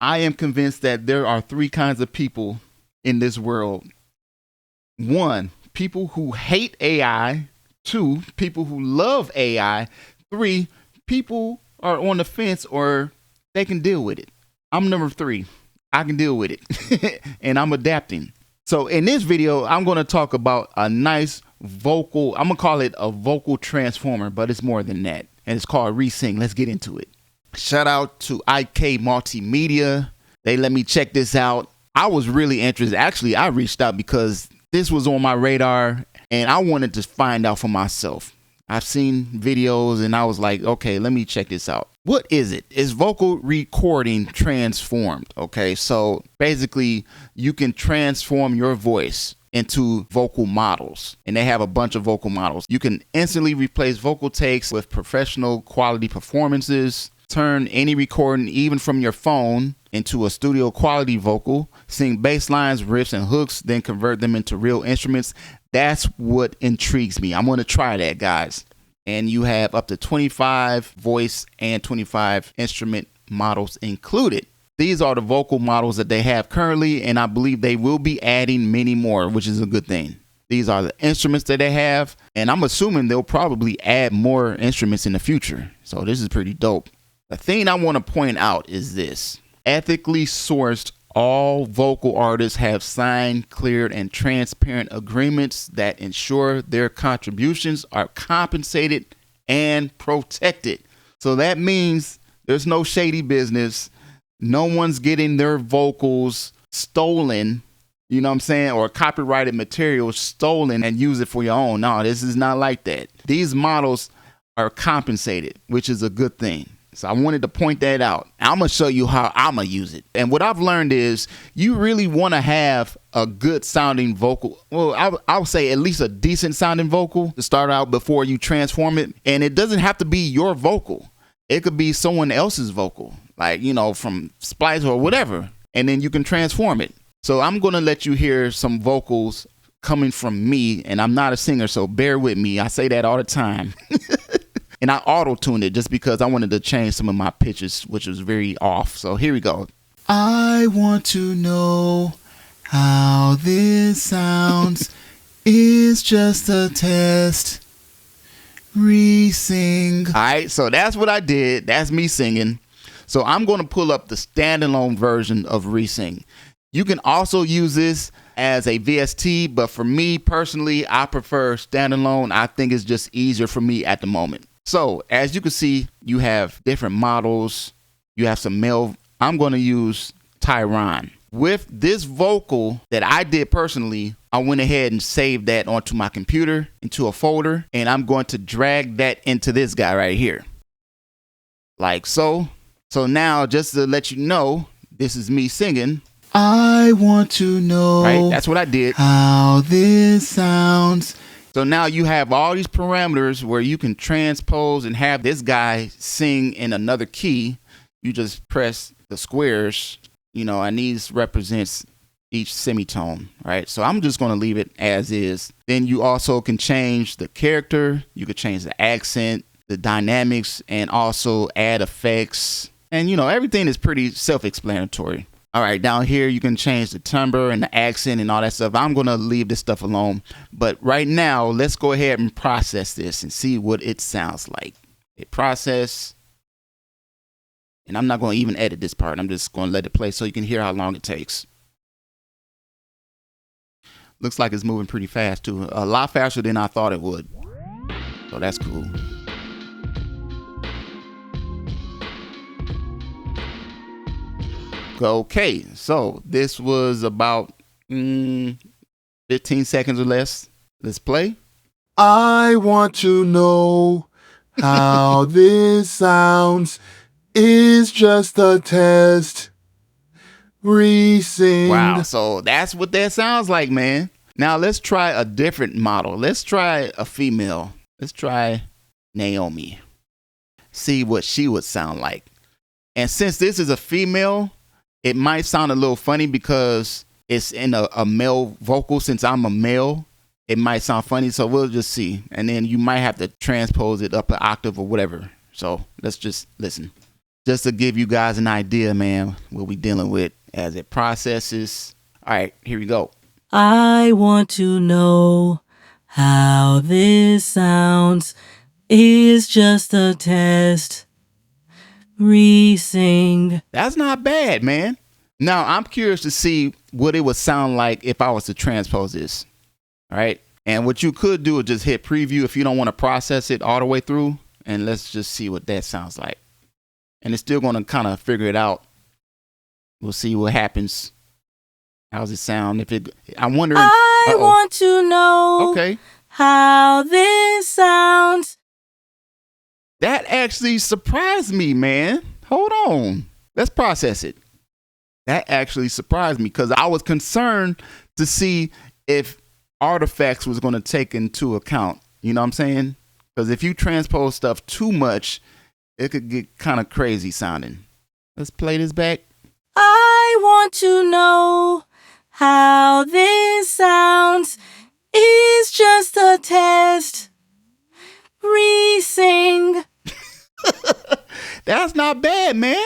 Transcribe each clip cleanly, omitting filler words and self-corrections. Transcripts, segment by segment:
I am convinced that there are three kinds of people in this world. One, people who hate AI. Two, people who love AI. Three, people are on the fence or they can deal with it. I'm number three. I can deal with it and I'm adapting. So in this video, I'm going to talk about a nice vocal, I'm going to call it a vocal transformer, but it's more than that. And it's called ReSing. Let's get into it. Shout out to IK Multimedia. They let me check this out. I was really interested. Actually, I reached out because this was on my radar and I wanted to find out for myself. I've seen videos and I was like, okay, let me check this out. What is it? It's vocal recording transformed. Okay, so basically you can transform your voice into vocal models, and they have a bunch of vocal models. You can instantly replace vocal takes with professional quality performances, turn any recording, even from your phone, into a studio quality vocal, sing bass lines, riffs, and hooks, then convert them into real instruments. That's what intrigues me. I'm going to try that, guys. And you have up to 25 voice and 25 instrument models included. These are the vocal models that they have currently, and I believe they will be adding many more, which is a good thing. These are the instruments that they have, and I'm assuming they'll probably add more instruments in the future. So this is pretty dope. The thing I want to point out is this. Ethically sourced, all vocal artists have signed, cleared, and transparent agreements that ensure their contributions are compensated and protected. So that means there's no shady business. No one's getting their vocals stolen, you know what I'm saying, or copyrighted material stolen and use it for your own. No, this is not like that. These models are compensated, which is a good thing. So I wanted to point that out. I'm going to show you how I'm going to use it. And what I've learned is you really want to have a good sounding vocal. Well, I would say at least a decent sounding vocal to start out before you transform it. And it doesn't have to be your vocal. It could be someone else's vocal, like, you know, from Splice or whatever. And then you can transform it. So I'm going to let you hear some vocals coming from me. And I'm not a singer, so bear with me. I say that all the time. And I auto-tuned it just because I wanted to change some of my pitches, which was very off. So here we go. I want to know how this sounds. It's just a test. ReSing. All right, so that's what I did. That's me singing. So I'm going to pull up the standalone version of ReSing. You can also use this as a VST, but for me personally, I prefer standalone. I think it's just easier for me at the moment. So as you can see, you have different models. You have some male. I'm going to use Tyron. With this vocal that I did personally, I went ahead and saved that onto my computer into a folder, and I'm going to drag that into this guy right here. Like so. So now, just to let you know, this is me singing. I want to know. Right? That's what I did. How this sounds. So now you have all these parameters where you can transpose and have this guy sing in another key. You just press the squares, you know, and these represents each semitone, right? So I'm just going to leave it as is. Then you also can change the character. You could change the accent, the dynamics, and also add effects. And, you know, everything is pretty self-explanatory. All right, down here, you can change the timbre and the accent and all that stuff. I'm going to leave this stuff alone. But right now, let's go ahead and process this and see what it sounds like. Hit process. And I'm not going to even edit this part. I'm just going to let it play so you can hear how long it takes. Looks like it's moving pretty fast, too. A lot faster than I thought it would. So that's cool. Okay, so this was about 15 seconds or less. Let's play. I want to know how this sounds. It's just a test. ReSing. Wow, so that's what that sounds like, man. Now let's try a different model. Let's try a female. Let's try Naomi. See what she would sound like. And since this is a female, it might sound a little funny because it's in a male vocal. Since I'm a male, it might sound funny. So we'll just see. And then you might have to transpose it up an octave or whatever. So let's just listen. just to give you guys an idea, man, what we dealing with as it processes. All right, here we go. I want to know how this sounds. Is just a test. ReSing. That's not bad, man. Now, I'm curious to see what it would sound like if I was to transpose this. All right. And what you could do is just hit preview if you don't want to process it all the way through. And let's just see what that sounds like. And it's still going to kind of figure it out. We'll see what happens. How's it sound? I'm wondering. I want to know how this sounds. That actually surprised me, man. Hold on. Let's process it. That actually surprised me because I was concerned to see if artifacts was going to take into account. You know what I'm saying? Because if you transpose stuff too much, it could get kind of crazy sounding. Let's play this back. I want to know how this sounds. Is just a test. ReSing. That's not bad, man.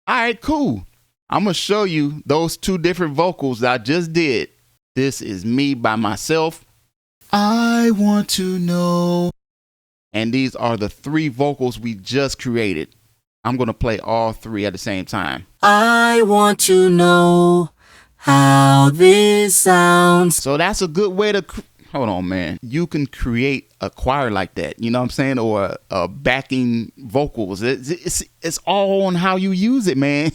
All right, cool. I'm going to show you those two different vocals that I just did. This is me by myself. I want to know. And these are the three vocals we just created. I'm going to play all three at the same time. I want to know how this sounds. So that's a good way to... Hold on, man. You can create a choir like that. You know what I'm saying? Or a backing vocals. It's all on how you use it, man.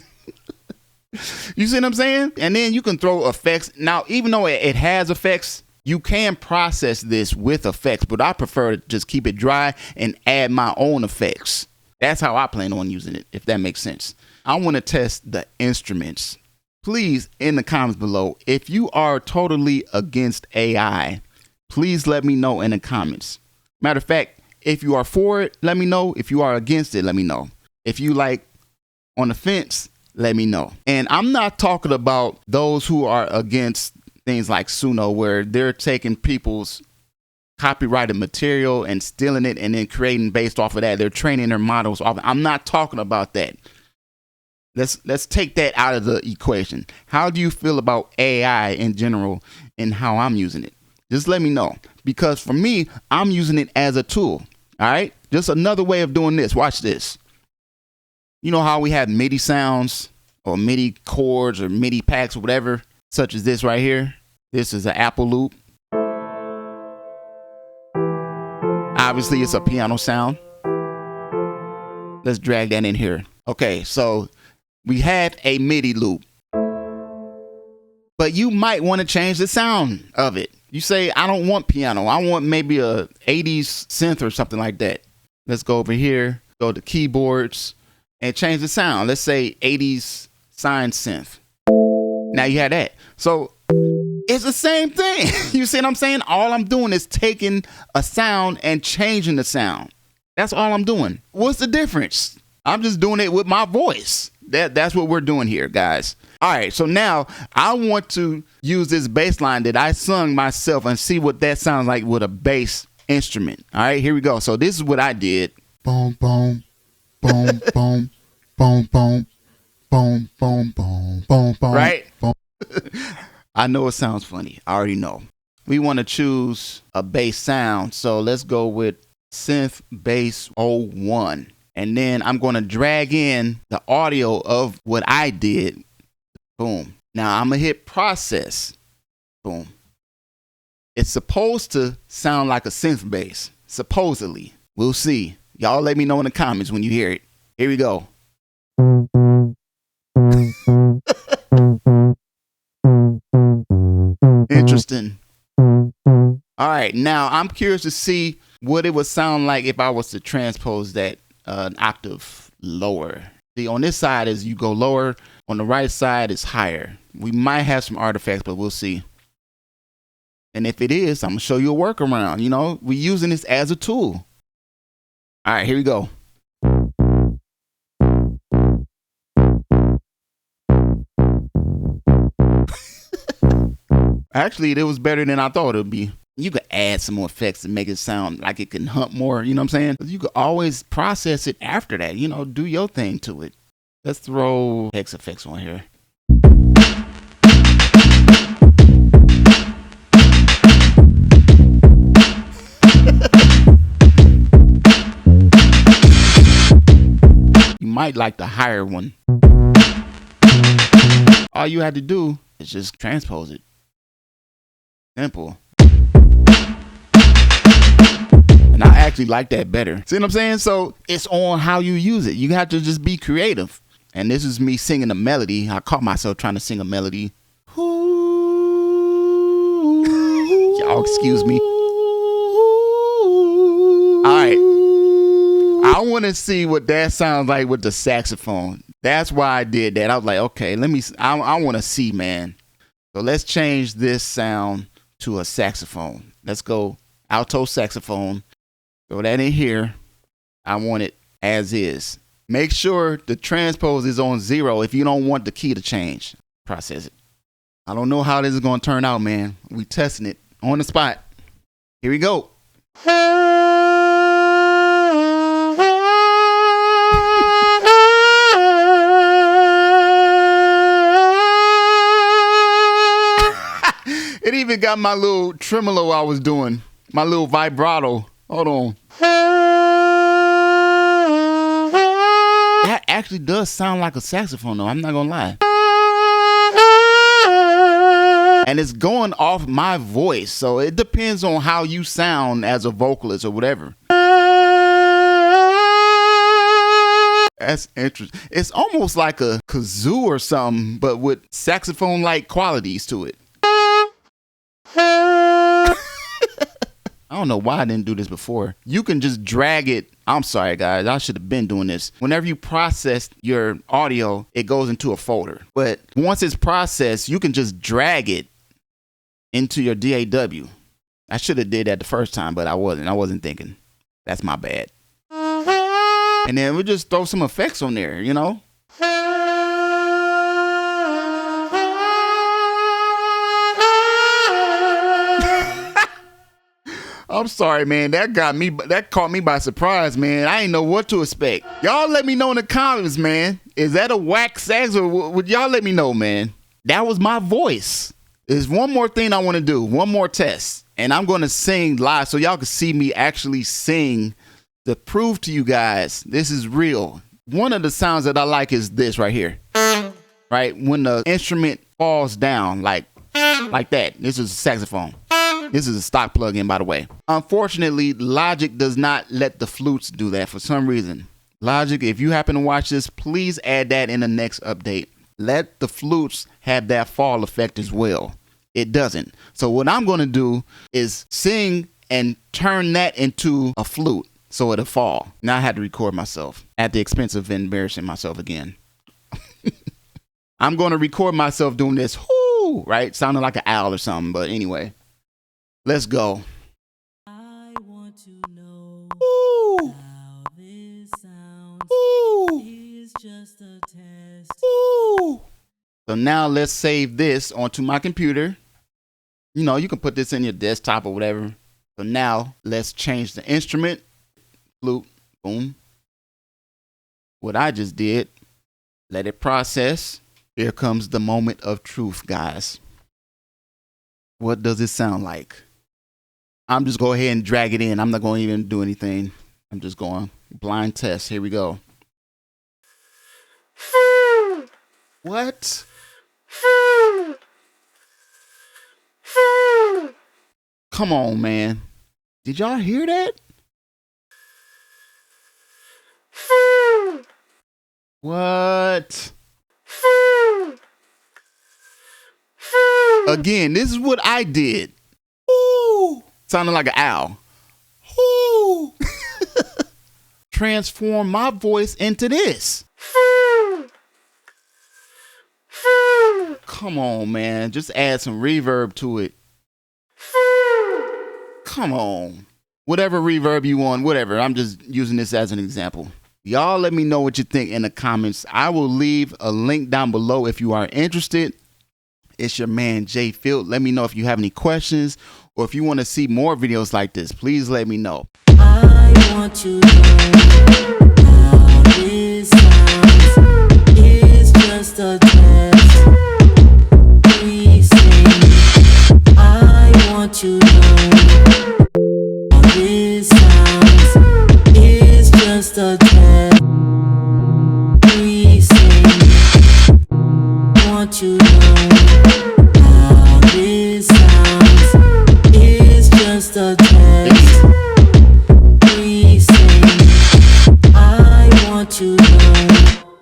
You see what I'm saying? And then you can throw effects. Now, even though it has effects, you can process this with effects, but I prefer to just keep it dry and add my own effects. That's how I plan on using it, if that makes sense. I want to test the instruments. Please, in the comments below, if you are totally against AI, please let me know in the comments. Matter of fact, if you are for it, let me know. If you are against it, let me know. If you like on the fence, let me know. And I'm not talking about those who are against things like Suno, where they're taking people's copyrighted material and stealing it and then creating based off of that. They're training their models off. I'm not talking about that. Let's take that out of the equation. How do you feel about AI in general and how I'm using it? Just let me know. Because for me, I'm using it as a tool. All right. Just another way of doing this. Watch this. You know how we have MIDI sounds or MIDI chords or MIDI packs or whatever, such as this right here. This is an Apple loop. Obviously, it's a piano sound. Let's drag that in here. Okay, so we have a MIDI loop. But you might want to change the sound of it. You say, I don't want piano. I want maybe a 80s synth or something like that. Let's go over here, go to keyboards, and change the sound. Let's say 80s sine synth. Now you have that. So it's the same thing. You see what I'm saying? All I'm doing is taking a sound and changing the sound. That's all I'm doing. What's the difference? I'm just doing it with my voice. That's what we're doing here, guys. All right, so now I want to use this bass line that I sung myself and see what that sounds like with a bass instrument. All right, here we go. So this is what I did. Boom, boom, boom, boom, boom, boom, boom, boom, boom, boom, boom. Right? I know it sounds funny. I already know. We want to choose a bass sound. So let's go with synth bass 01. And then I'm going to drag in the audio of what I did. Boom. Now I'm going to hit process. Boom. It's supposed to sound like a synth bass. Supposedly. We'll see. Y'all let me know in the comments when you hear it. Here we go. Interesting. All right. Now I'm curious to see what it would sound like if I was to transpose that an octave lower. See, on this side is you go lower. On the right side is higher. We might have some artifacts, but we'll see. And if it is, I'm going to show you a workaround. You know, we're using this as a tool. All right, here we go. Actually, it was better than I thought it would be. You can add some more effects to make it sound like it can hump more. You know what I'm saying? You could always process it after that. You know, do your thing to it. Let's throw X effects on here. You might like the higher one. All you had to do is just transpose it. Simple. And I actually like that better. See what I'm saying? So it's on how you use it. You have to just be creative. And this is me singing a melody. I caught myself trying to sing a melody. Y'all excuse me. All right. I want to see what that sounds like with the saxophone. That's why I did that. I was like, okay, I want to see, man. So let's change this sound to a saxophone. Let's go alto saxophone. Throw that in here. I want it as is. Make sure the transpose is on 0 if you don't want the key to change. Process it. I don't know how this is going to turn out, man. We testing it on the spot. Here we go. It even got my little tremolo I was doing. My little vibrato. Hold on. That actually does sound like a saxophone though. I'm not gonna lie. And it's going off my voice. So it depends on how you sound as a vocalist or whatever. That's interesting. It's almost like a kazoo or something, but with saxophone-like qualities to it. I don't know why I didn't do this before. You can just drag it. I'm sorry, guys. I should have been doing this. Whenever you process your audio, it goes into a folder. But once it's processed, you can just drag it into your DAW. I should have did that the first time, but I wasn't. I wasn't thinking. That's my bad. And then we just throw some effects on there, you know? I'm sorry, man. That caught me by surprise, man. I didn't know what to expect. Y'all let me know in the comments, man. Is that a whack sax or would y'all let me know, man? That was my voice. There's one more thing I want to do. One more test. And I'm going to sing live so y'all can see me actually sing to prove to you guys this is real. One of the sounds that I like is this right here. Right? When the instrument falls down like that. This is a saxophone. This is a stock plugin, by the way. Unfortunately, Logic does not let the flutes do that for some reason. Logic, if you happen to watch this, please add that in the next update. Let the flutes have that fall effect as well. It doesn't. So what I'm going to do is sing and turn that into a flute so it'll fall. Now I had to record myself at the expense of embarrassing myself again. I'm going to record myself doing this, whoo, right? Sounding like an owl or something, but anyway. Let's go. I want to know Ooh. how this sounds. Ooh. It's just a test. Ooh. So now let's save this onto my computer. You know, you can put this in your desktop or whatever. So now let's change the instrument. Flute. Boom. What I just did. Let it process. Here comes the moment of truth, guys. What does it sound like? I'm just going to go ahead and drag it in. I'm not going to even do anything. I'm just going blind test. Here we go. What? Come on, man. Did y'all hear that? What? Again, this is what I did. Ooh. Sounding like an owl. Ooh. Transform my voice into this. Come on, man. Just add some reverb to it. Come on. Whatever reverb you want, whatever. I'm just using this as an example. Y'all let me know what you think in the comments. I will leave a link down below if you are interested. It's your man JFILT. Let me know if you have any questions or if you want to see more videos like this. Please let me know. I want to know how this sounds. It's just a test. ReSing. I want to know how this sounds. It's just a test. ReSing. I want to know how this sounds. It's just a test. I want to know.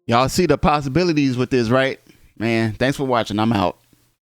Y'all see the possibilities with this, right? Man, thanks for watching. I'm out.